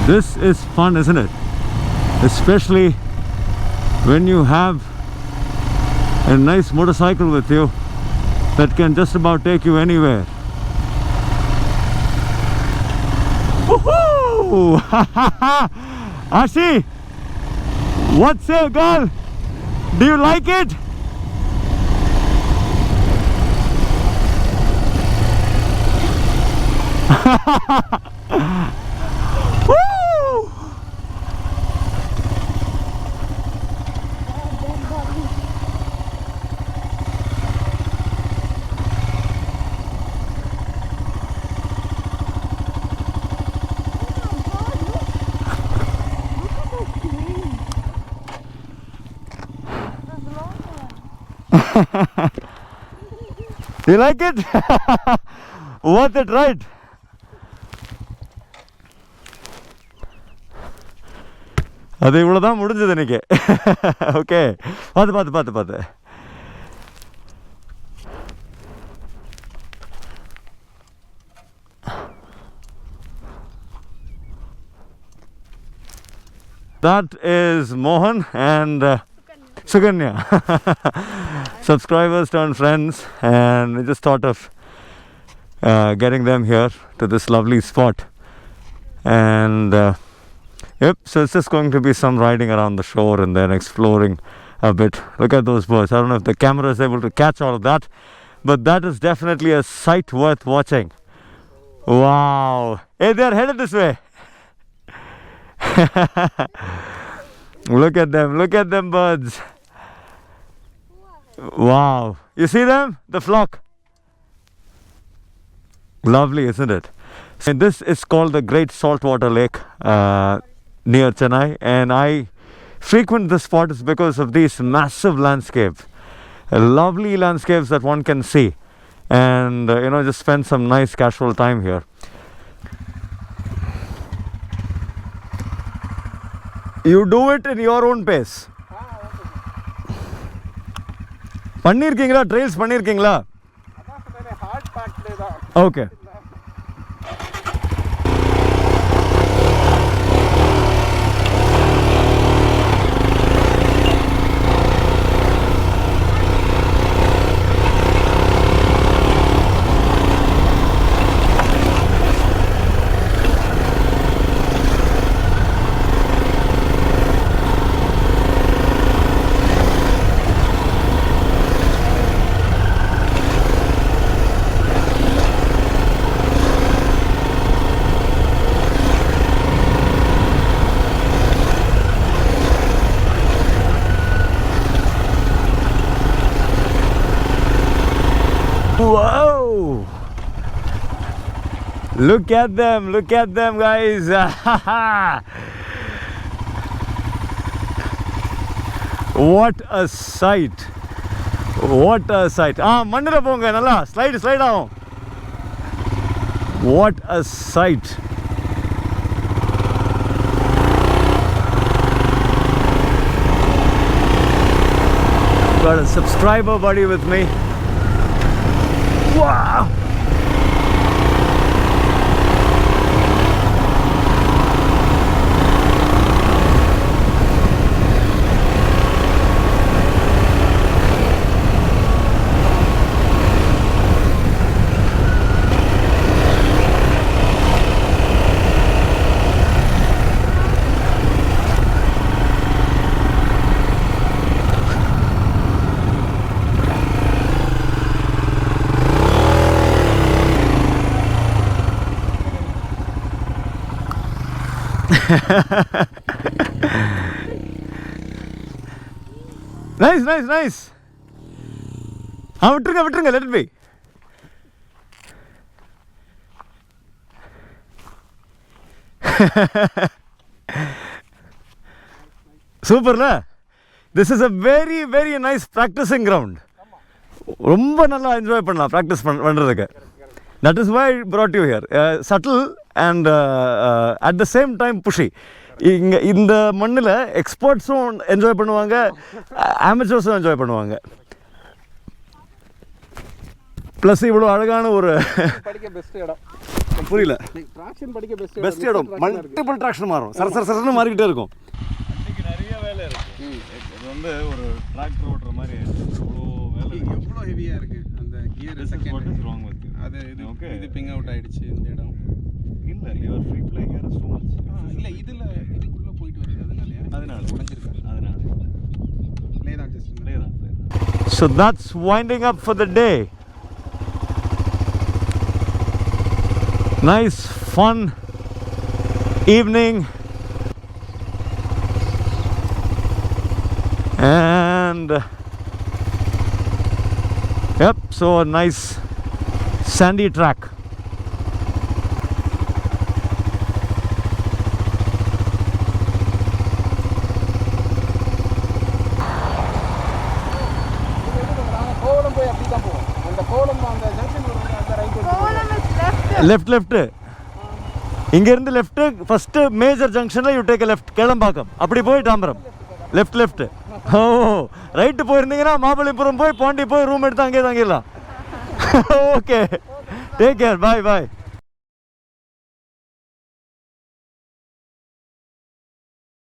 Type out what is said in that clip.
This is fun, isn't it? Especially when you have a nice motorcycle with you that can just about take you anywhere. Woohoo! Ashi, what say, girl? Do you like it? Woo! You like it? Worth it, right? அது இவ்வளோதான் முடிஞ்சது எனக்கு. Okay, பார்த்து. That is Mohan and Suganya. Subscribers turned friends, and I just thought of getting them here to this lovely spot. And yep, so it's just going to be some riding around the shore and then exploring a bit. Look at those birds. I don't know if the camera is able to catch all of that, but that is definitely a sight worth watching. Wow. Hey, they're headed this way. Look at them birds. Wow. You see them? The flock. Lovely, isn't it? And this is called the Great Saltwater Lake near Chennai, and I frequent this spot is because of these massive landscapes, lovely landscapes that one can see, and just spend some nice casual time here. You do it in your own pace. பண்ணிருக்கீங்களா? Trails பண்ணிருக்கீங்களா? Okay. Whoa! Look at them guys. What a sight. மண்ணுல போங்க, நல்லா slide ஆகும். What a sight. Got a subscriber buddy with me. Wow! Nice. விட்டுருங்க, let it be. சூப்பர்ல. This is a very very nice practicing ground. ரொம்ப நல்லா enjoy பண்ணலாம் practice பண்றதுக்கு. That is why I brought you here. Subtle and at the same time pushy. இந்த மண்ணில் எக்ஸ்பர்ட்ஸும் enjoy பண்ணுவாங்க, அமெச்சர்ஸும் enjoy பண்ணுவாங்க. ப்ளஸ் இவ்வளோ அழகான ஒரு படிக்க பெஸ்ட் இடம். புரியல. ட்ராக்ஷன் படிக்க பெஸ்ட் இடம். மல்டிபிள் ட்ராக்ஷன் மாறும். சரசரன்னு மாறிக்கிட்டே இருக்கும். வண்டிக்கு நிறைய வேலை இருக்கு. இது வந்து ஒரு டிராக்டர் ஓட்டுற மாதிரி அவ்வளோ வேலை. எவ்வளோ ஹெவியாக இருக்குது அந்த gear. What is wrong with you? அது இது பிங் அவுட் ஆயிடுச்சு இந்த இடம். இல்லை your free play here is too much. இல்லை இதுக்குள்ளே போயிட்டு வருது அதனால உடஞ்சிருக்கு. அதனால லே தான் ஜஸ்ட் லே தான். So that's winding up for the day. Nice fun evening and yep, so a nice sandy track. கோலம் போய் அப்படி தான் போவோம். அந்த கோலம் அந்த ஜங்ஷன் வருவாங்க அந்த ரைட் left இங்க இருந்து லெஃப்ட் ஃபர்ஸ்ட் மேஜர் ஜங்ஷன்ல யூ டேக் லெஃப்ட் கேளம்பாக்கம் அப்படி போய் தாம்பரம் லெஃப்ட் ஓ ரைட்டு போயிருந்தீங்கன்னா மாமல்லிபுரம் போய் பாண்டி போய் ரூம் எடுத்து அங்கேயே தங்கிடலாம் ஓகே டேக் கேர் பாய்